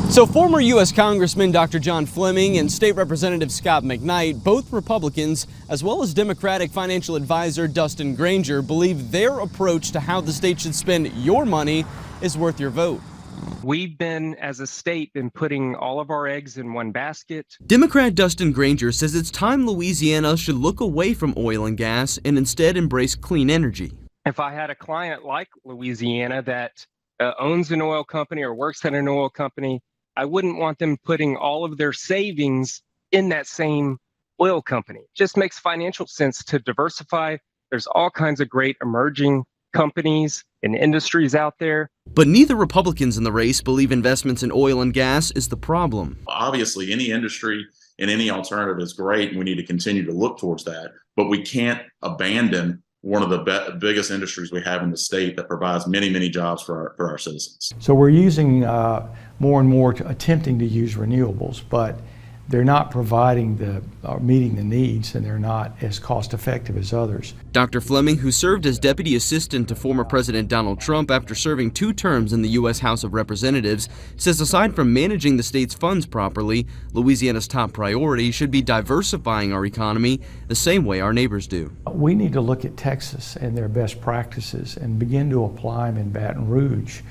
So former U.S. Congressman Dr. John Fleming and State Representative Scott McKnight, both Republicans, as well as Democratic financial advisor Dustin Granger, believe their approach to how the state should spend your money is worth your vote. We've been, as a state, been putting all of our eggs in one basket. Democrat Dustin Granger says it's time Louisiana should look away from oil and gas and instead embrace clean energy. If I had a client like Louisiana that owns an oil company or works at an oil company, I wouldn't want them putting all of their savings in that same oil company. It just makes financial sense to diversify. There's all kinds of great emerging companies and industries out there. But neither Republicans in the race believe investments in oil and gas is the problem. Obviously, any industry and any alternative is great, and we need to continue to look towards that. But we can't abandon one of the biggest industries we have in the state that provides many, many jobs for our citizens. So we're using more and more attempting to use renewables, but they're not providing meeting the needs, and they're not as cost effective as others. Dr. Fleming, who served as deputy assistant to former President Donald Trump after serving 2 terms in the U.S. House of Representatives, says aside from managing the state's funds properly, Louisiana's top priority should be diversifying our economy the same way our neighbors do. We need to look at Texas and their best practices and begin to apply them in Baton Rouge.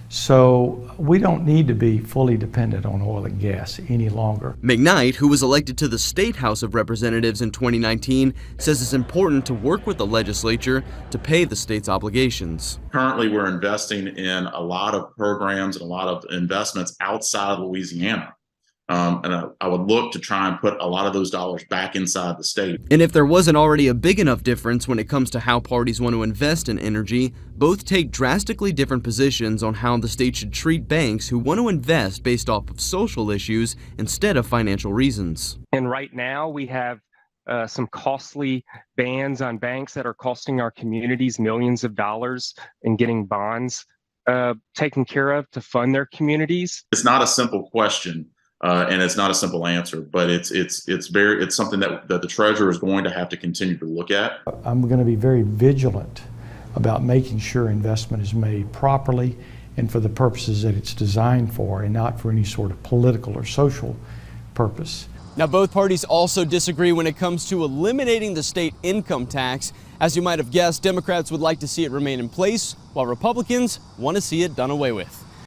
So we don't need to be fully dependent on oil and gas any longer. McKnight, who was elected to the State House of Representatives in 2019, says it's important to work with the legislature to pay the state's obligations. Currently, we're investing in a lot of programs and a lot of investments outside of Louisiana. And I would look to try and put a lot of those dollars back inside the state. And if there wasn't already a big enough difference when it comes to how parties want to invest in energy, both take drastically different positions on how the state should treat banks who want to invest based off of social issues instead of financial reasons. And right now we have some costly bans on banks that are costing our communities millions of dollars and getting bonds taken care of to fund their communities. It's not a simple question. And it's not a simple answer, but it's something that the treasurer is going to have to continue to look at. I'm going to be very vigilant about making sure investment is made properly and for the purposes that it's designed for, and not for any sort of political or social purpose. Now, both parties also disagree when it comes to eliminating the state income tax. As you might have guessed, Democrats would like to see it remain in place, while Republicans want to see it done away with.